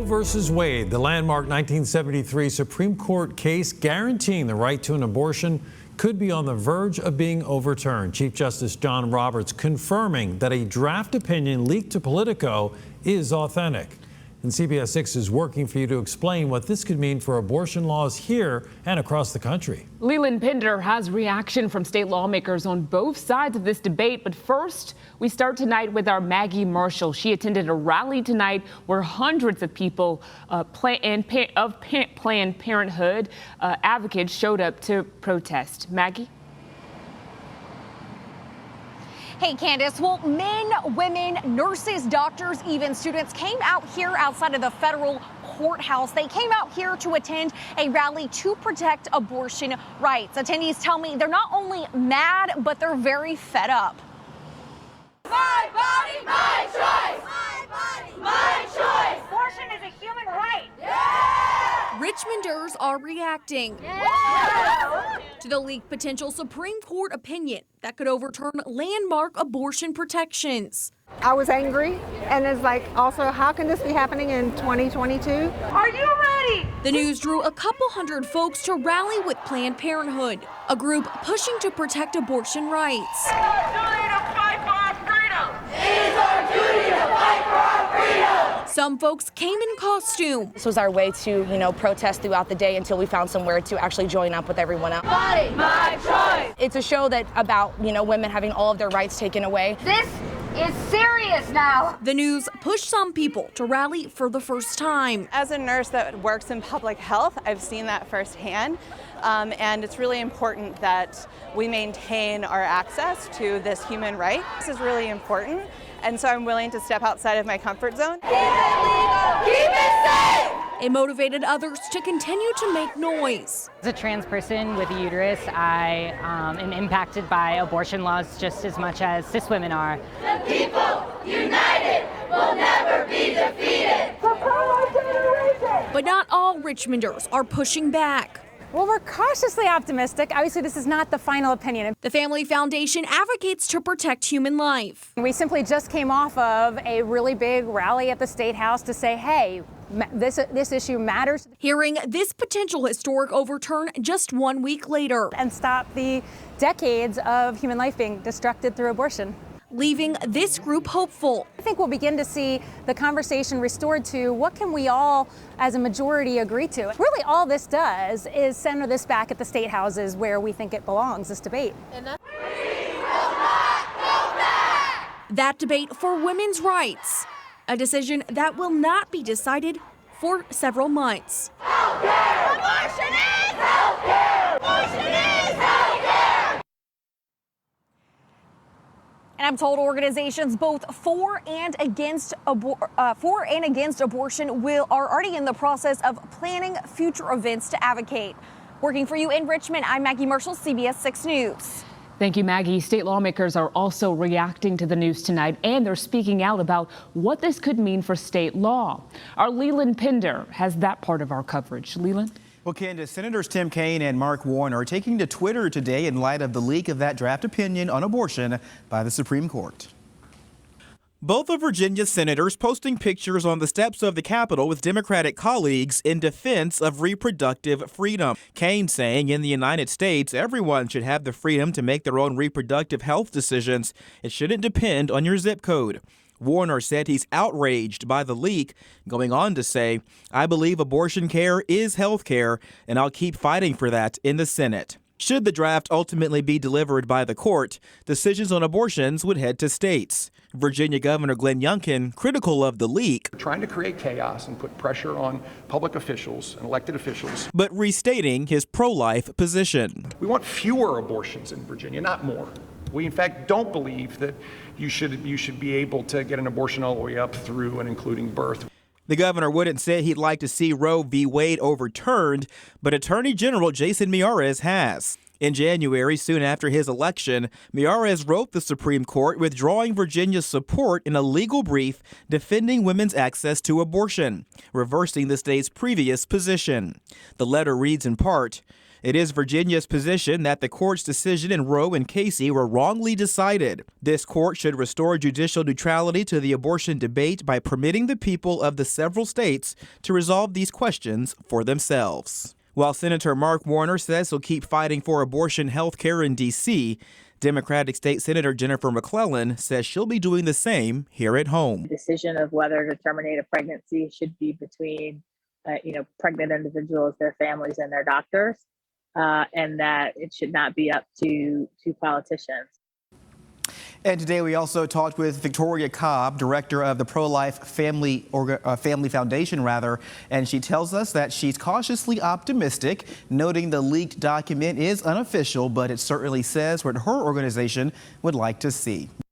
versus Wade, the landmark 1973 Supreme Court case guaranteeing the right to an abortion, could be on the verge of being overturned. Chief Justice John Roberts confirming that a draft opinion leaked to Politico is authentic. And CBS 6 is working for you to explain what this could mean for abortion laws here and across the country. Leland Pinder has reaction from state lawmakers on both sides of this debate. But first, we start tonight with our Maggie Marshall. She attended a rally tonight where hundreds of people Planned Parenthood advocates showed up to protest. Maggie? Hey, Candace. Well, men, women, nurses, doctors, even students came out here outside of the federal courthouse. They came out here to attend a rally to protect abortion rights. Attendees tell me they're not only mad, but they're very fed up. My body, my choice. My body, my choice. Abortion is a human right. Yeah! Richmonders are reacting to the leaked potential Supreme Court opinion that could overturn landmark abortion protections. I was angry, and it's like, also, how can this be happening in 2022? Are you ready? The news drew a couple hundred folks to rally with Planned Parenthood, a group pushing to protect abortion rights. Some folks came in costume. This was our way to, protest throughout the day until we found somewhere to actually join up with everyone else. Body, my choice. It's a show that about, women having all of their rights taken away. This is serious now. The news pushed some people to rally for the first time. As a nurse that works in public health, I've seen that firsthand. And it's really important that we maintain our access to this human right. This is really important. And so I'm willing to step outside of my comfort zone. Keep it legal. Keep it safe. It motivated others to continue to make noise. As a trans person with a uterus, I am impacted by abortion laws just as much as cis women are. The people united will never be defeated. For our generation. But not all Richmonders are pushing back. Well, we're cautiously optimistic. Obviously, this is not the final opinion. The Family Foundation advocates to protect human life. We simply just came off of a really big rally at the State House to say, hey, this issue matters. Hearing this potential historic overturn just 1 week later. And stop the decades of human life being destructed through abortion. Leaving this group hopeful. I think we'll begin to see the conversation restored to what can we all as a majority agree to. Really all this does is center this back at the state houses where we think it belongs, this debate. We will not go back. That debate for women's rights, a decision that will not be decided for several months. Healthcare! Abortion is healthcare! Abortion is healthcare! And I'm told organizations both for and against abortion are already in the process of planning future events to advocate. Working for you in Richmond, I'm Maggie Marshall, CBS 6 News. Thank you, Maggie. State lawmakers are also reacting to the news tonight, and they're speaking out about what this could mean for state law. Our Leland Pinder has that part of our coverage. Leland? Well, Candace, Senators Tim Kaine and Mark Warner are taking to Twitter today in light of the leak of that draft opinion on abortion by the Supreme Court. Both of Virginia's senators posting pictures on the steps of the Capitol with Democratic colleagues in defense of reproductive freedom. Kaine saying in the United States, everyone should have the freedom to make their own reproductive health decisions. It shouldn't depend on your zip code. Warner said he's outraged by the leak, going on to say, I believe abortion care is health care, and I'll keep fighting for that in the Senate. Should the draft ultimately be delivered by the court, decisions on abortions would head to states. Virginia Governor Glenn Youngkin, critical of the leak, trying to create chaos and put pressure on public officials and elected officials, but restating his pro-life position. We want fewer abortions in Virginia, not more. We, in fact, don't believe that you should be able to get an abortion all the way up through and including birth. The governor wouldn't say he'd like to see Roe v. Wade overturned, but Attorney General Jason Miyares has. In January, soon after his election, Miyares wrote the Supreme Court withdrawing Virginia's support in a legal brief defending women's access to abortion, reversing the state's previous position. The letter reads in part, It is Virginia's position that the court's decision in Roe and Casey were wrongly decided. This court should restore judicial neutrality to the abortion debate by permitting the people of the several states to resolve these questions for themselves. While Senator Mark Warner says he'll keep fighting for abortion health care in D.C., Democratic State Senator Jennifer McClellan says she'll be doing the same here at home. The decision of whether to terminate a pregnancy should be between pregnant individuals, their families, and their doctors, and that it should not be up to politicians. And today we also talked with Victoria Cobb, director of the Pro-Life Family Foundation, and she tells us that she's cautiously optimistic, noting the leaked document is unofficial, but it certainly says what her organization would like to see.